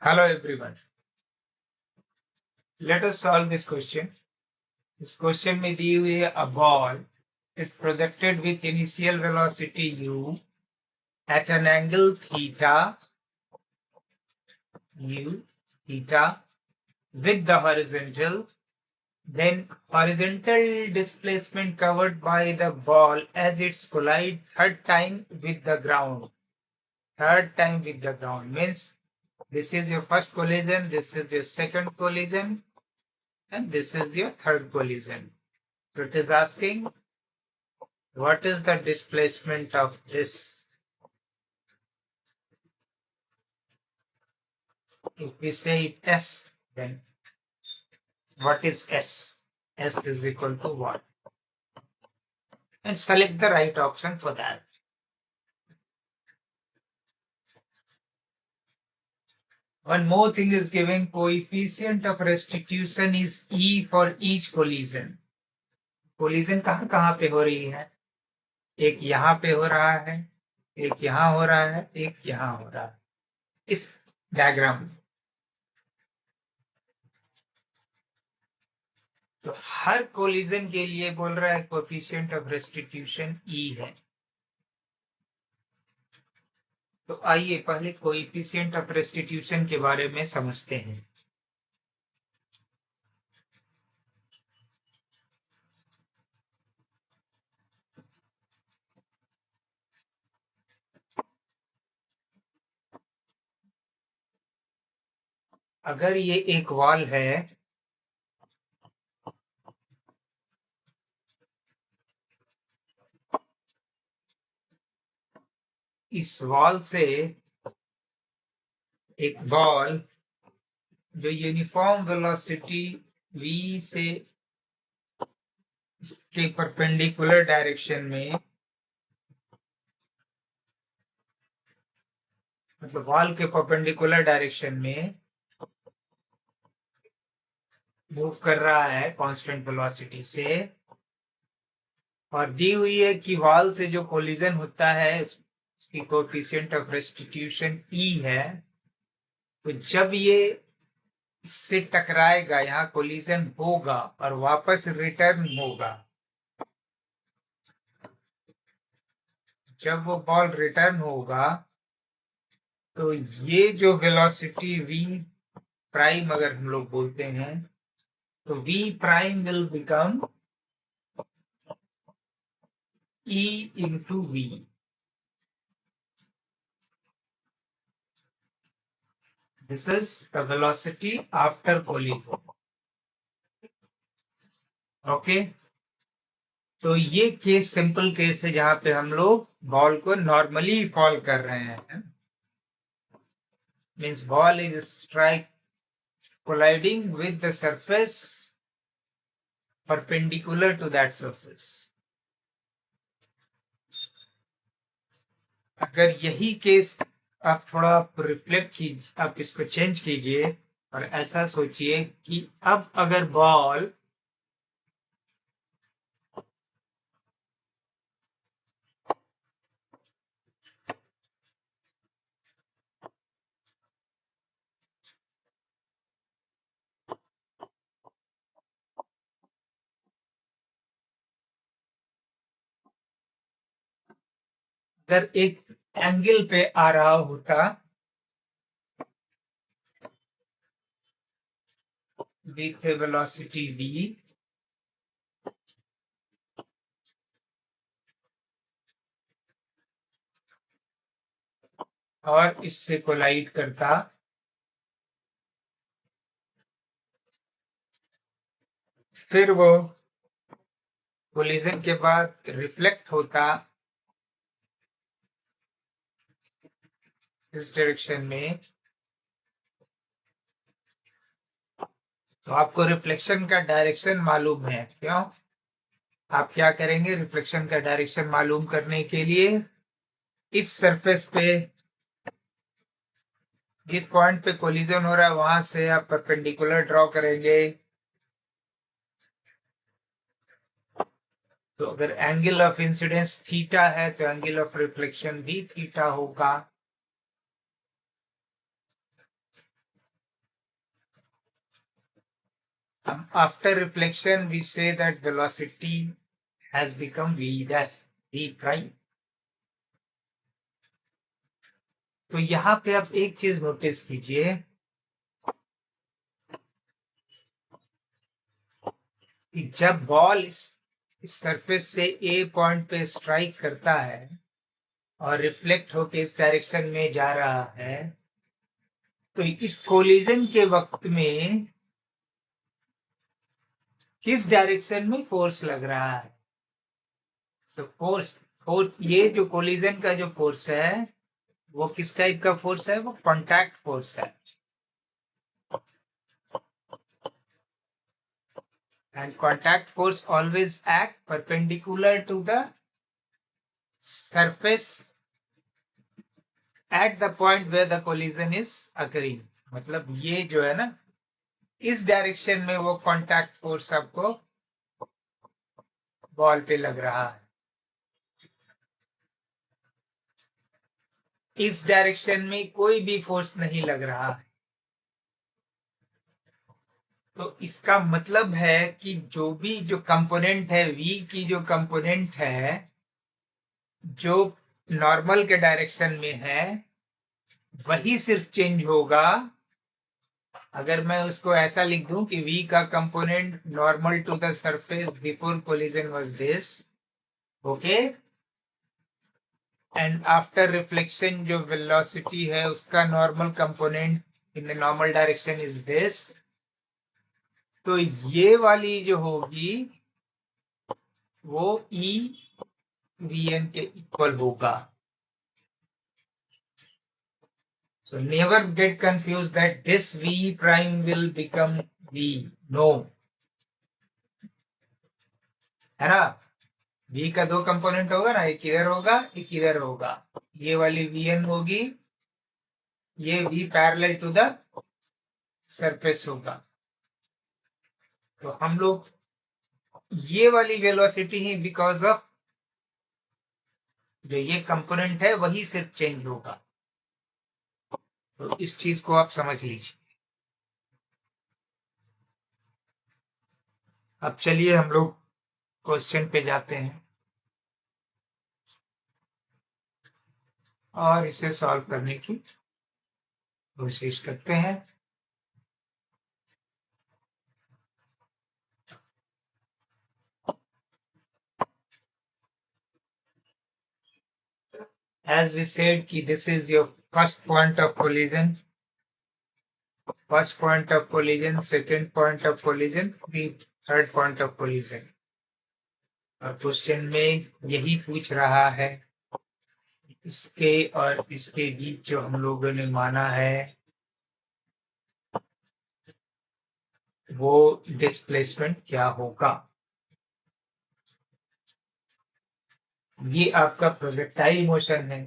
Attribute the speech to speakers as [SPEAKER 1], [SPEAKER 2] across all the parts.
[SPEAKER 1] Hello everyone. Let us solve this question. इस question में दी हुई है a ball is projected with initial velocity u at an angle theta with the horizontal, then horizontal displacement covered by the ball as it collides third time with the ground. Third time with the ground means this is your first collision, this is your second collision, and this is your third collision. So it is asking what is the displacement of this? If we say S, then what is S? S is equal to what? And select the right option for that. One more thing is given, coefficient of restitution is E for each collision. Collision कहाँ कहाँ पे हो रही है? एक यहाँ पे हो रहा है, एक यहाँ हो रहा है, एक यहाँ हो रहा है इस डायग्राम में। तो हर कोलिजन के लिए बोल रहा है कोएफिशिएंट ऑफ रेस्टिट्यूशन ई है। तो आइए पहले कोएफिशिएंट ऑफ रेस्टिट्यूशन के बारे में समझते हैं। अगर ये एक वॉल है, इस वॉल से एक बॉल जो यूनिफॉर्म वेलोसिटी v से इसके परपेंडिकुलर डायरेक्शन में, मतलब वॉल के परपेंडिकुलर डायरेक्शन में मूव कर रहा है कांस्टेंट वेलोसिटी से, और दी हुई है कि वॉल से जो कोलिजन होता है उसकी कोएफिशिएंट ऑफ रेस्टिट्यूशन ई है। तो जब ये इससे टकराएगा, यहाँ कोलिजन होगा और वापस रिटर्न होगा, जब वो बॉल रिटर्न होगा तो ये जो वेलोसिटी v प्राइम अगर हम लोग बोलते हैं तो v prime will become e into v. This is the velocity after collision. Okay, तो ये केस सिंपल केस है जहां पे हम लोग बॉल को नॉर्मली फॉल कर रहे हैं। Means ball is strike colliding with the surface perpendicular to that surface. अगर यही केस आप थोड़ा रिफ्लेक्ट कीजिए, आप इसको चेंज कीजिए और ऐसा सोचिए कि अब अगर बॉल अगर एक एंगल पे आ रहा होता विथ वेलोसिटी v, और इससे कोलाइड करता, फिर वो कोलिजन के बाद रिफ्लेक्ट होता इस डायरेक्शन में, तो आपको रिफ्लेक्शन का डायरेक्शन मालूम है। क्यों? आप क्या करेंगे? रिफ्लेक्शन का डायरेक्शन मालूम करने के लिए इस सरफेस पे, जिस पॉइंट पे कोलिजन हो रहा है वहां से आप परपेंडिकुलर ड्रॉ करेंगे। तो अगर एंगल ऑफ इंसिडेंस थीटा है तो एंगल ऑफ रिफ्लेक्शन भी थीटा होगा। After reflection, we say that velocity has become v dash v prime. तो यहां पे आप एक चीज नोटिस कीजिए कि जब बॉल इस सरफेस से ए पॉइंट पे स्ट्राइक करता है और रिफ्लेक्ट होके इस डायरेक्शन में जा रहा है, तो इस कोलिजन के वक्त में किस डायरेक्शन में फोर्स लग रहा है? तो फोर्स ये जो कोलिजन का जो फोर्स है वो किस टाइप का फोर्स है? वो कॉन्टैक्ट फोर्स है। And contact force always act perpendicular to the surface at the point where the collision is occurring. मतलब ये जो है ना, इस डायरेक्शन में वो कॉन्टैक्ट फोर्स आपको बॉल पे लग रहा है, इस डायरेक्शन में कोई भी फोर्स नहीं लग रहा है। तो इसका मतलब है कि जो कंपोनेंट है v की, जो कंपोनेंट है जो नॉर्मल के डायरेक्शन में है, वही सिर्फ चेंज होगा। अगर मैं उसको ऐसा लिख दूं कि v का component normal to the surface before collision was this, okay, and after reflection जो वेलोसिटी है उसका normal component in the normal direction is this, तो ये वाली जो होगी वो e vn के इक्वल होगा। So never get confused that this v prime will become v. No, है ना? v का दो कंपोनेंट होगा ना, एक इधर होगा एक इधर होगा। ये वाली vn होगी, ये v parallel to the surface होगा। तो हम लोग ये वाली वेलोसिटी ही बिकॉज ऑफ जो ये कंपोनेंट है वही सिर्फ चेंज होगा। तो इस चीज को आप समझ लीजिए। अब चलिए हम लोग क्वेश्चन पे जाते हैं और इसे सॉल्व करने की कोशिश करते हैं। As we said कि this is your first point of collision, first point of collision, second point of collision, third point of collision। और क्वेश्चन में यही पूछ रहा है, इसके और इसके बीच जो हम लोगों ने माना है वो डिस्प्लेसमेंट क्या होगा। ये आपका प्रोजेक्टाइल मोशन है,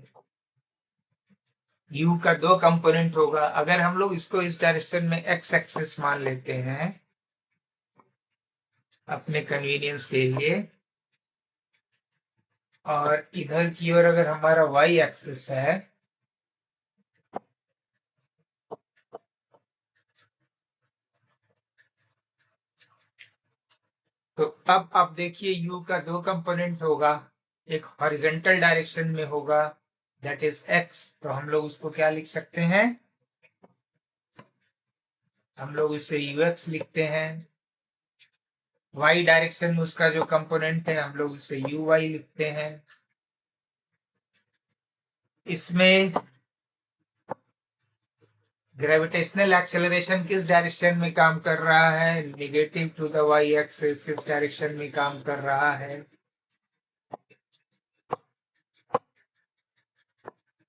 [SPEAKER 1] u का दो कंपोनेंट होगा। अगर हम लोग इसको इस डायरेक्शन में x एक्सिस मान लेते हैं अपने कन्वीनियंस के लिए, और इधर की ओर अगर हमारा y एक्सिस है, तो अब आप देखिए u का दो कंपोनेंट होगा, एक हॉरिजॉन्टल डायरेक्शन में होगा दैट इज x। तो हम लोग उसको क्या लिख सकते हैं? हम लोग इसे ux लिखते हैं। y डायरेक्शन में उसका जो कंपोनेंट है हम लोग इसे uy लिखते हैं। इसमें ग्रेविटेशनल एक्सेलरेशन किस डायरेक्शन में काम कर रहा है? Negative to the y axis, इस डायरेक्शन में काम कर रहा है।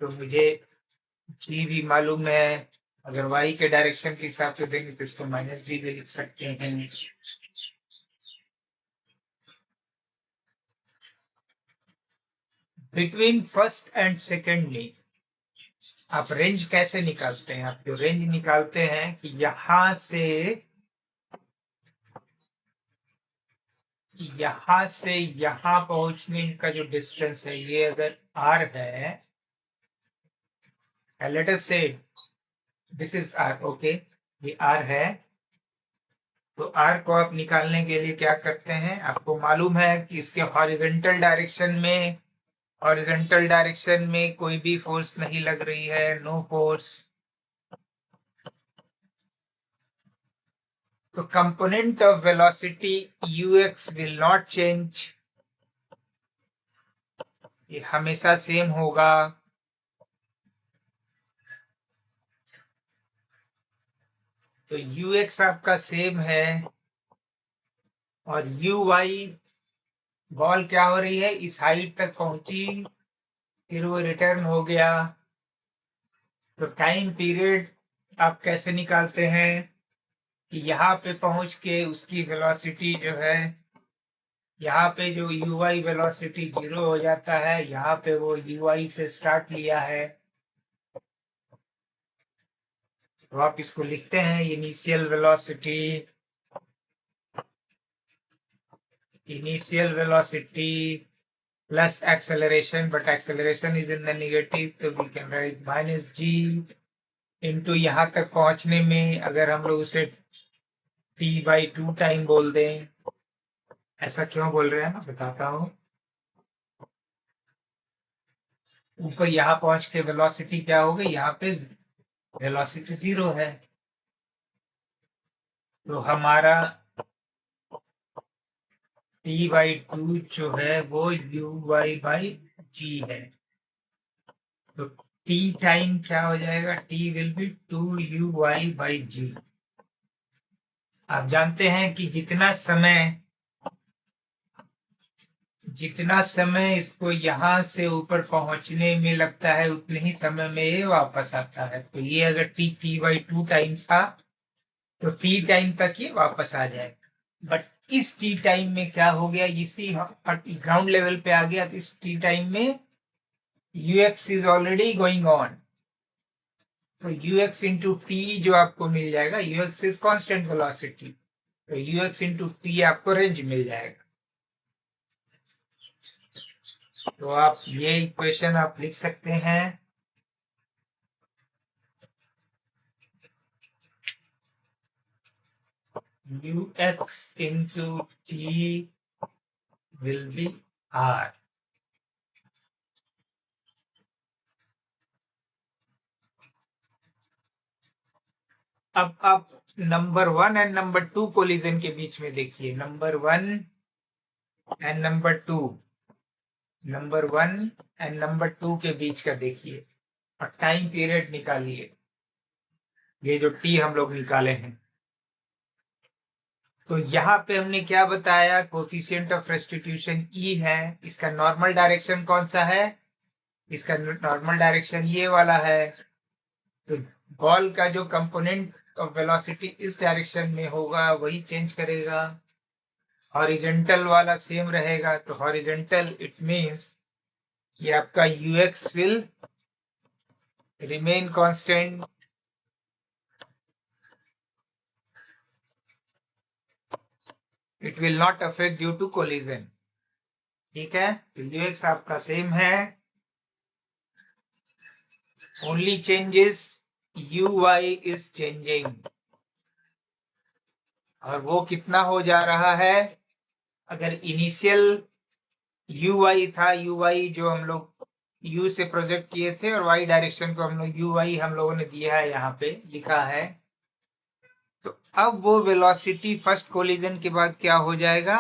[SPEAKER 1] तो मुझे जी भी मालूम है, अगर वाई के डायरेक्शन के हिसाब से देंगे तो इसको माइनस जी भी लिख सकते हैं। बिटवीन फर्स्ट एंड सेकेंड में आप रेंज कैसे निकालते हैं? आप जो रेंज निकालते हैं कि यहां से यहां पहुंचने का जो डिस्टेंस है, ये अगर r है, लेट अस से दिस इज r, ओके, ये r है। तो आर को आप निकालने के लिए क्या करते हैं, आपको मालूम है कि इसके हॉरिजॉन्टल डायरेक्शन में कोई भी फोर्स नहीं लग रही है, नो फोर्स। तो component of velocity ux will not change, ये हमेशा सेम होगा। तो ux आपका सेम है, और uy, बॉल क्या हो रही है, इस हाइट तक पहुंची, फिर वो रिटर्न हो गया। तो टाइम पीरियड आप कैसे निकालते हैं कि यहाँ पे पहुंच के उसकी वेलोसिटी जो है, यहाँ पे जो uy वेलोसिटी 0 हो जाता है, यहाँ पे वो uy से स्टार्ट लिया है, तो आप इसको लिखते हैं initial velocity plus acceleration, but acceleration is in the negative, तो we can write minus G into यहाँ तक पहुंचने में अगर हम लोग उसे t/2 टाइम बोल दें। ऐसा क्यों बोल रहे हैं मैं बताता हूँ। ऊपर यहाँ पहुंच के वेलोसिटी क्या हो गई, यहाँ पे वेलोसिटी 0 है, तो हमारा t/2 जो है वो uy/g है। तो t टाइम क्या हो जाएगा, t विल बी 2uy/g। आप जानते हैं कि जितना समय इसको यहाँ से ऊपर पहुंचने में लगता है, उतने ही समय में ये वापस आता है। तो ये अगर t/2 टाइम था, तो t टाइम तक ये वापस आ जाएगा। बट इस t टाइम में क्या हो गया, इसी ग्राउंड लेवल पे आ गया, तो इस t टाइम में ux is already going on. तो ux इंटू टी जो आपको मिल जाएगा, ux इज कांस्टेंट वेलोसिटी, तो ux इंटू टी आपको रेंज मिल जाएगा। तो आप ये इक्वेशन आप लिख सकते हैं, ux into T will be r। अब आप नंबर 1 एंड नंबर 2 कोलिजन के बीच में देखिए, नंबर 1 एंड नंबर 2 के बीच का देखिए, और टाइम पीरियड निकालिए, ये जो टी हम लोग निकाले हैं। तो यहाँ पे हमने क्या बताया, कोफिशिएंट ऑफ रेस्टिट्यूशन ई है, इसका नॉर्मल डायरेक्शन कौन सा है, इसका नॉर्मल डायरेक्शन ये वाला है। तो बॉल का जो कंपोनेंट ऑफ वेलोसिटी इस डायरेक्शन में होगा वही चेंज करेगा, हॉरिजॉन्टल वाला सेम रहेगा। तो हॉरिजॉन्टल इट मींस कि आपका ux will remain constant, it will not affect due to collision. ठीक है, तो ux आपका सेम है, only changes uy is changing. और वो कितना हो जा रहा है, अगर इनिशियल uy था, uy जो हम लोग u से प्रोजेक्ट किए थे, और y डायरेक्शन को हम लोग uy हम लोगों ने दिया है, यहाँ पे लिखा है। तो अब वो वेलोसिटी फर्स्ट कोलिजन के बाद क्या हो जाएगा,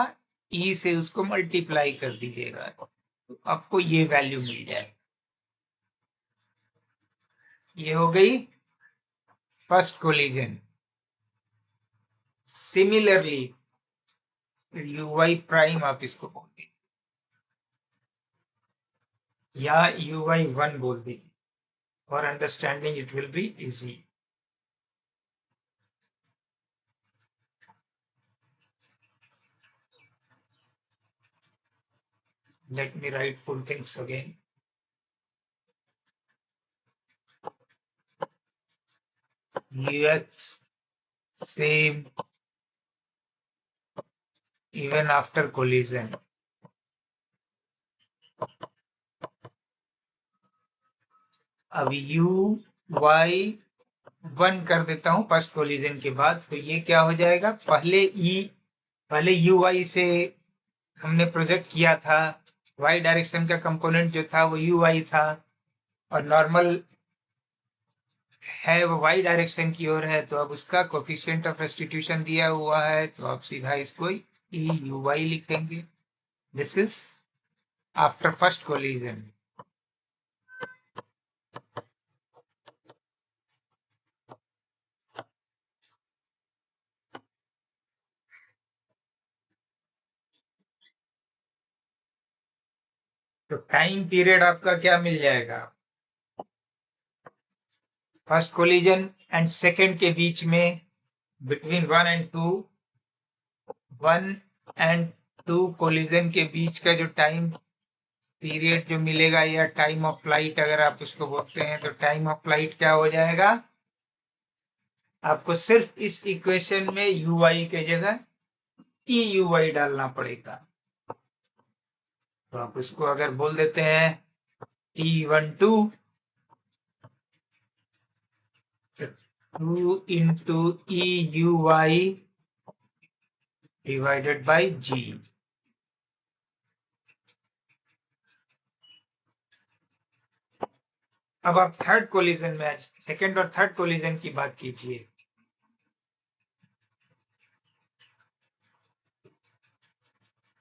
[SPEAKER 1] e से उसको मल्टीप्लाई कर दीजिएगा, तो आपको ये वैल्यू मिल जाए। ये हो गई first collision. Similarly uy prime आप इसको बोलिए, या uy1 बोल दीजिए, for understanding it will be easy. Let me write full things again. Ux same even after collision. अब u y 1 कर देता हूं फर्स्ट कोलिजन के बाद, तो ये क्या हो जाएगा, पहले यू वाई से हमने प्रोजेक्ट किया था, वाई डायरेक्शन का कंपोनेंट जो था वो यू वाई था, और नॉर्मल है वो वाई डायरेक्शन की ओर है, तो अब उसका कोफिशिएंट ऑफ रेस्टिट्यूशन दिया हुआ है, तो आप सीधा इसको ई यू वाई लिखेंगे। This is after first collision. तो टाइम पीरियड आपका क्या मिल जाएगा, फर्स्ट कोलिजन एंड सेकंड के बीच में, बिटवीन 1 एंड 2 कोलिजन के बीच का जो टाइम पीरियड जो मिलेगा, या टाइम ऑफ फ्लाइट अगर आप उसको बोलते हैं, तो टाइम ऑफ फ्लाइट क्या हो जाएगा, आपको सिर्फ इस इक्वेशन में यू आई के जगह ई यू आई डालना पड़ेगा। तो आप उसको अगर बोल देते हैं T12 2 into E U Y divided by G। अब आप थर्ड कोलिजन में, सेकंड और थर्ड कोलिजन की बात कीजिए।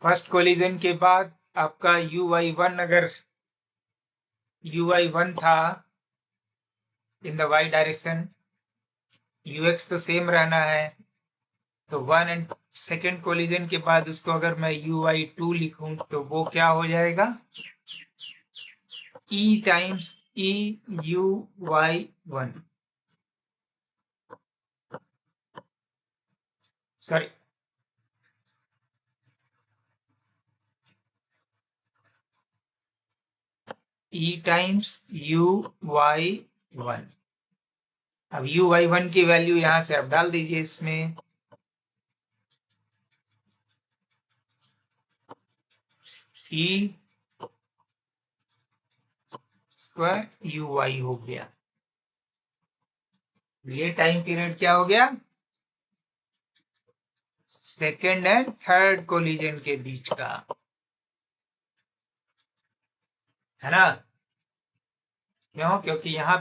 [SPEAKER 1] फर्स्ट कोलिजन के बाद आपका UI1, अगर UI1 था in the y direction, UX तो सेम रहना है, तो 1 एंड सेकेंड कोलिजन के बाद उसको अगर मैं UI2 लिखूं, तो वो क्या हो जाएगा, E times EUY1, sorry E times UY1। अब UY1 की वैल्यू यहां से आप डाल दीजिए इसमें, E स्क्वायर UY हो गया। ये टाइम पीरियड क्या हो गया, सेकेंड एंड थर्ड कोलिजन के बीच का, है ना। क्यों, क्योंकि यहाँ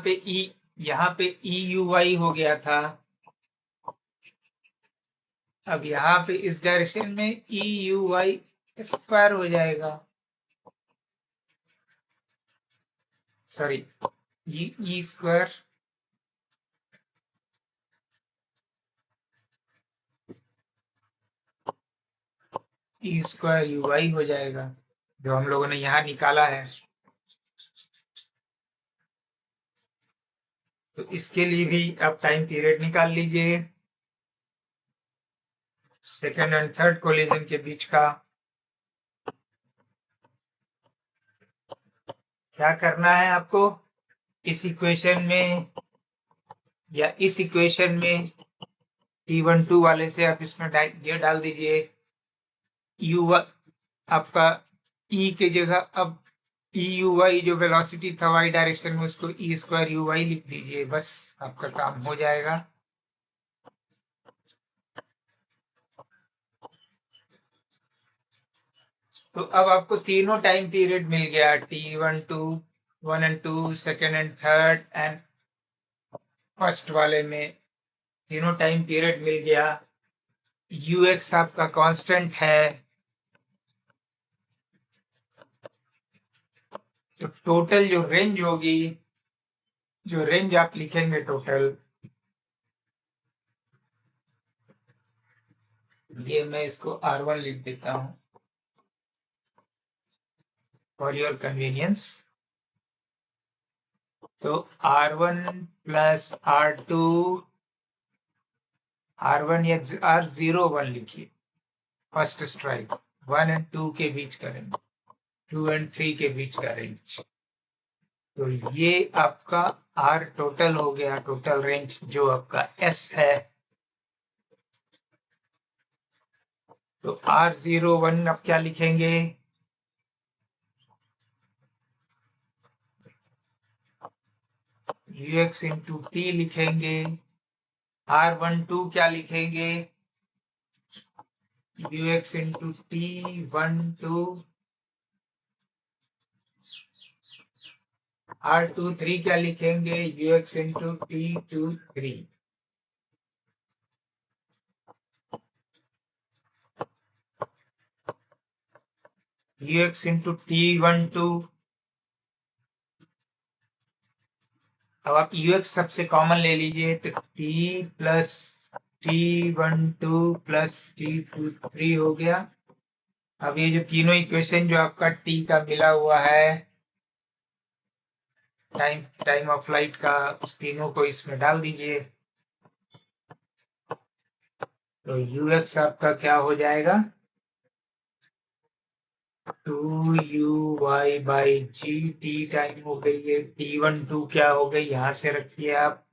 [SPEAKER 1] पे EUY हो गया था, अब यहाँ पे इस डायरेक्शन में EUY स्क्वायर हो जाएगा, सॉरी E स्क्वायर EUY हो जाएगा, जो हम लोगों ने यहाँ निकाला है। तो इसके लिए भी आप टाइम पीरियड निकाल लीजिए, सेकेंड एंड थर्ड कोलिजन के बीच का। क्या करना है आपको, इस इक्वेशन में या इस इक्वेशन में T12 वाले से आप इसमें ये डाल दीजिए, यू आपका E के जगह अब EUY जो वेलोसिटी था वाई डायरेक्शन में, उसको E स्क्वायर UY लिख दीजिए, बस आपका काम हो जाएगा। तो अब आपको तीनों टाइम पीरियड मिल गया, T12 1 and 2, second and third, and first वाले में तीनों टाइम पीरियड मिल गया। UX आपका कांस्टेंट है, तो टोटल जो रेंज होगी, जो रेंज आप लिखेंगे टोटल, ये मैं इसको R1 लिख देता हूं फॉर योर कन्वीनियंस। तो R1 प्लस R2, R1 या R01 लिखिए, फर्स्ट स्ट्राइक 1 एंड 2 के बीच का रेंज, 2 एंड 3 के बीच का रेंज। तो ये आपका R टोटल हो गया, टोटल रेंज जो आपका S है। तो R01 अब क्या लिखेंगे, यू एक्स इंटू टी लिखेंगे, R12 क्या लिखेंगे, you x into T12, R23 क्या लिखेंगे, you x into T23। You x into T12, अब आप यू एक्स सबसे कॉमन ले लीजिए, तो T plus T12 plus T23 हो गया। अब ये जो तीनों इक्वेशन जो आपका T का मिला हुआ है, टाइम ऑफ फ्लाइट का, उस तीनों को इसमें डाल दीजिए, तो यू एक्स आपका क्या हो जाएगा, 2u/g, टी टाइम हो गई है, T12 क्या हो गई, यहां से रखिए आप,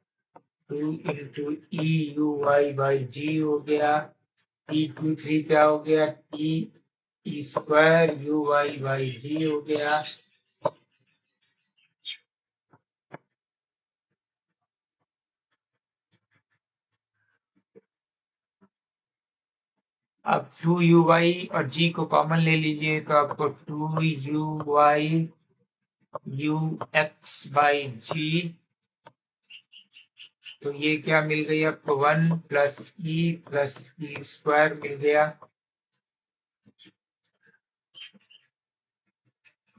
[SPEAKER 1] 2 इंटू EU/g हो गया, T23 क्या हो गया, T² u/g हो गया। अब 2u/y और g को कॉमन ले लीजिए, तो आपको 2u/ux/g, तो ये क्या मिल गई आपको, 1 प्लस e मिल गया।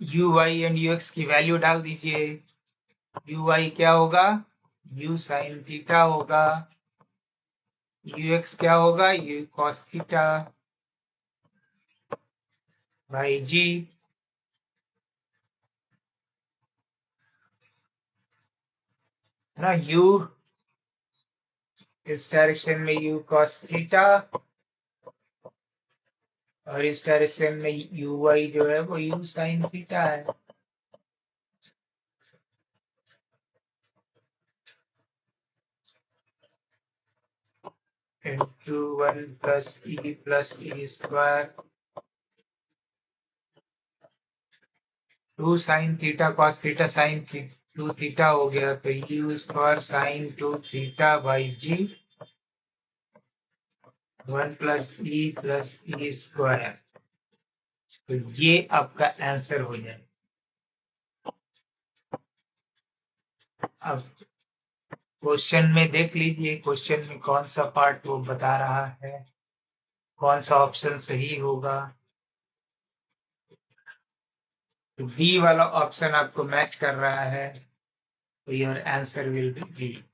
[SPEAKER 1] uy एंड ux की वैल्यू डाल दीजिए, uy क्या होगा, u sin थीटा होगा, ux क्या होगा, u cos theta by g, ना u इस डायरेक्शन में u cos थीटा, और इस डायरेक्शन में uy जो है वो u sin थीटा है। Into 1 plus e square, 2 sin theta cos theta sin 2 theta हो गया, तो u square sin 2 theta by g, 1 plus e square, तो ये आपका आंसर हो जाए। अब क्वेश्चन में देख लीजिए, क्वेश्चन में कौन सा पार्ट वो बता रहा है, कौन सा ऑप्शन सही होगा, तो डी वाला ऑप्शन आपको मैच कर रहा है, तो your answer will be B.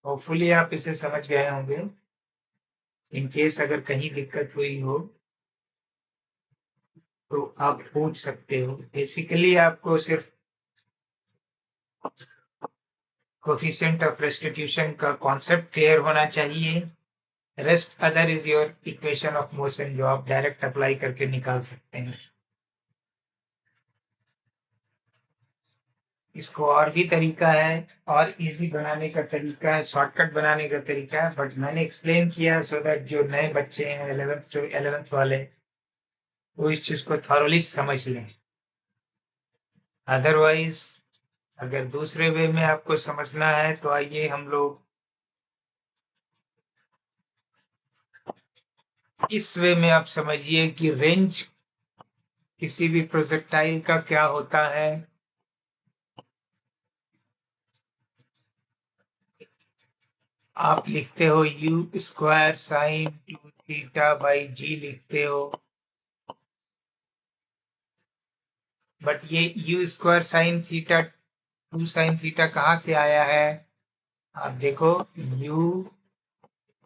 [SPEAKER 1] Hopefully आप इसे समझ गए होंगे। इन केस अगर कहीं दिक्कत हुई हो तो आप पूछ सकते हो। बेसिकली आपको सिर्फ कोफिशिएंट ऑफ रेस्टिट्यूशन का कॉन्सेप्ट क्लियर होना चाहिए, rest other is your equation of motion, जो आप डायरेक्ट अप्लाई करके निकाल सकते हैं। इसको और भी तरीका है, और इजी बनाने का तरीका है, शॉर्टकट बनाने का तरीका है, बट मैंने एक्सप्लेन किया सो दैट जो नए बच्चे हैं 11th वाले, वो इस चीज को थॉरली समझ लें। अदरवाइज अगर दूसरे वे में आपको समझना है तो आइए हम लोग इस वे में आप समझिए कि रेंज किसी भी प्रोजेक्टाइल का क्या होता है। आप लिखते हो u square sine 2 theta by G लिखते हो, बट ये u square sine theta 2 sine theta कहाँ से आया है, आप देखो u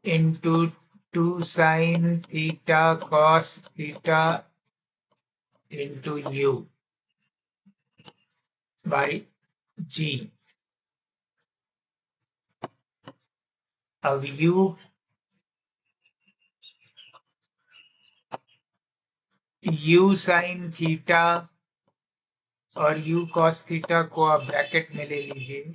[SPEAKER 1] into 2 sine theta cos theta into u by G. अब u साइन थीटा और u cos थीटा को आप ब्रैकेट में ले लीजिए,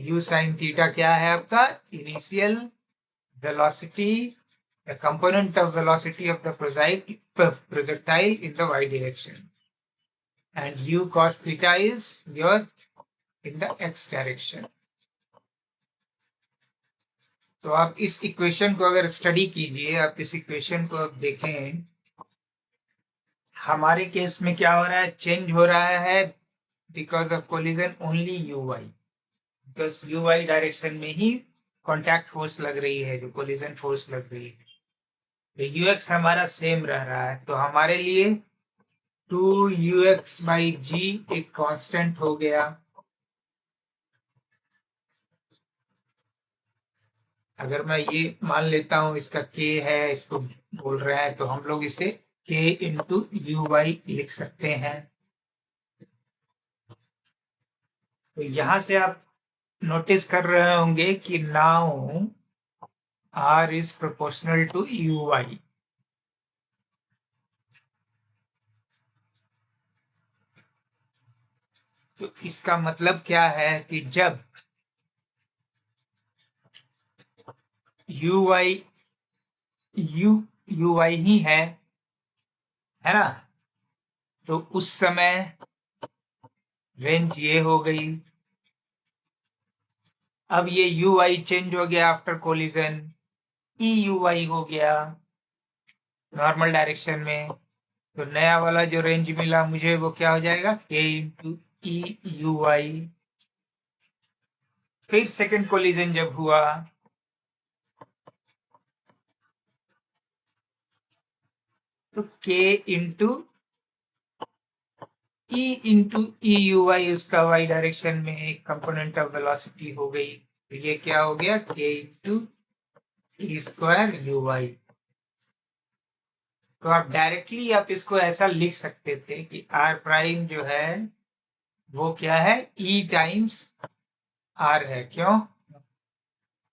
[SPEAKER 1] यू साइन थीटा क्या है आपका? Initial velocity, the component of velocity of the projectile in the y direction, and u cos theta is your in the x direction. तो आप इस इक्वेशन को अगर स्टडी कीजिए, आप इस इक्वेशन को आप देखें, हमारे केस में क्या हो रहा है? चेंज हो रहा है because of collision only u y, because u y direction में ही कॉन्टैक्ट फोर्स लग रही है, जो कोलिजन फोर्स लग रही है। तो यू एक्स हमारा सेम रह रहा है, तो हमारे लिए 2ux/g एक कांस्टेंट हो गया। अगर मैं ये मान लेता हूं इसका k है, इसको बोल रहे हैं, तो हम लोग इसे k इंटू यू वाई लिख सकते हैं। तो यहां से आप नोटिस कर रहे होंगे कि now r is proportional to u y. तो इसका मतलब क्या है कि जब यू वाई यू वाई ही है ना, तो उस समय रेंज ये हो गई। अब ये यू वाई चेंज हो गया after collision, e u y हो गया नॉर्मल डायरेक्शन में। तो नया वाला जो रेंज मिला मुझे वो क्या हो जाएगा? k into e u y. फिर सेकेंड कोलिजन जब हुआ तो k into e u y, उसका वाई डायरेक्शन में एक कंपोनेंट ऑफ वेलोसिटी हो गई। तो ये क्या हो गया? k into e square u y. तो आप डायरेक्टली आप इसको ऐसा लिख सकते थे कि r प्राइम जो है वो क्या है? e टाइम्स r है। क्यों?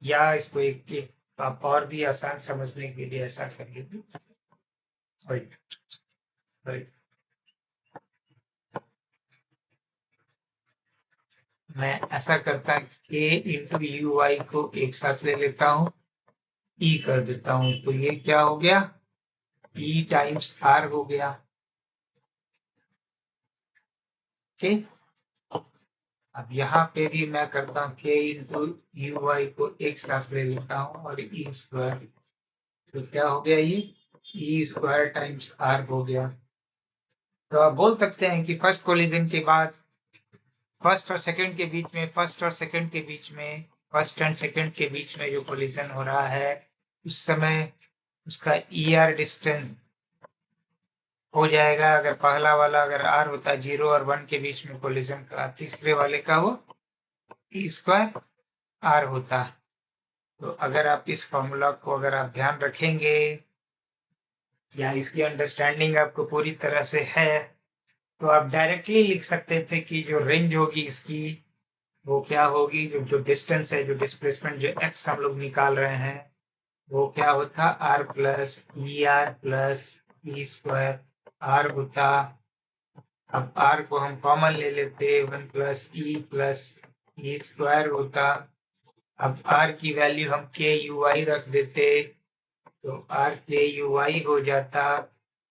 [SPEAKER 1] या इसको एक आप और भी आसान समझने के लिए ऐसा कर लीजिए। मैं ऐसा करता k इंटू यू वाई को एक साथ ले लेता हूँ, e कर देता हूँ, तो ये क्या हो गया? e टाइम्स r हो गया। ठीक, अब यहाँ पे भी मैं करता हूँ k इंटू यू वाई को एक साथ ले लेता हूँ और ई स्क्वायर, तो क्या हो गया? ये ई स्क्वायर टाइम्स r हो गया। तो आप बोल सकते हैं कि फर्स्ट कोलिजन के बाद फर्स्ट और सेकंड के बीच में, फर्स्ट एंड सेकंड के बीच में जो कोलिजन हो रहा है, उस समय उसका ई आर डिस्टेंस हो जाएगा। अगर पहला वाला अगर आर होता 0 और 1 के बीच में कोलिजन का, तीसरे वाले का वो ई स्क्वायर आर होता। तो अगर आप इस फॉर्मूला को अगर आप ध्यान रखेंगे या इसकी अंडरस्टैंडिंग आपको पूरी तरह से है, तो आप डायरेक्टली लिख सकते थे कि जो रेंज होगी इसकी वो क्या होगी, जो डिस्टेंस है, जो डिस्प्लेसमेंट जो एक्स हम लोग निकाल रहे हैं, वो क्या होता? R plus e square R होता। अब आर को हम कॉमन ले लेते, 1 प्लस ई स्क्वायर होता। अब आर की वैल्यू हम के यू वाई रख देते, तो आर के यू वाई हो जाता।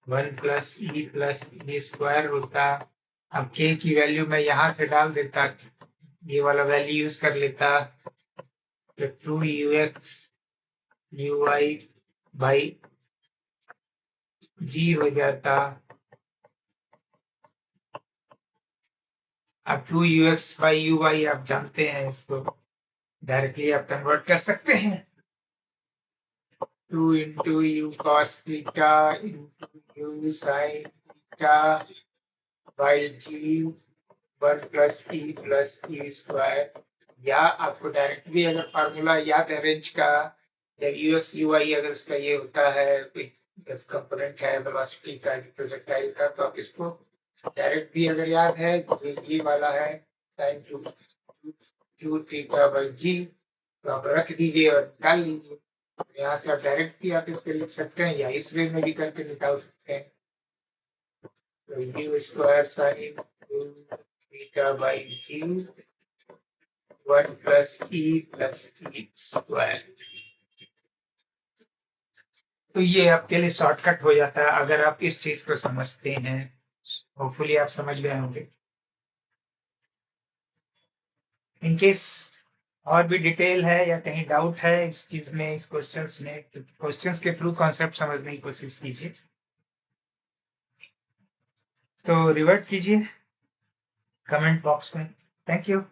[SPEAKER 1] 1 प्लस ई स्क्वायर होता। अब के की वैल्यू मैं यहाँ से डाल देता, ये वाला वैल्यू यूज कर लेता, तो 2ux यू वाई बाई जी हो जाता। अब 2ux/uy आप जानते हैं, इसको डायरेक्टली आप कन्वर्ट कर सकते हैं। 2 into u cos theta into u sine theta by g 1 plus e square. या आपको डायरेक्ट भी अगर फार्मूला याद है रेंज का, जब ux uy अगर उसका ये होता है कंपोनेंट है वेलोसिटी का प्रोजेक्टाइल का, तो आप इसको डायरेक्ट भी अगर याद है, ये वाला है साइन टू थीटा बाई जी, तो आप रख दीजिए और निकाल लीजिए। यहाँ से आप डायरेक्ट भी आप इसको लिख सकते हैं या इस वे में भी करके निकाल सकते हैं। तो u square sine two theta by g 1 plus e square. तो ये आपके लिए शॉर्टकट हो जाता है अगर आप इस चीज को समझते हैं। होपफुली आप समझ गए होंगे। इनकेस और भी डिटेल है या कहीं डाउट है इस चीज में, इस क्वेश्चंस में, तो क्वेश्चंस के थ्रू कॉन्सेप्ट समझने की कोशिश कीजिए। तो रिवर्ट कीजिए कमेंट बॉक्स में। Thank you.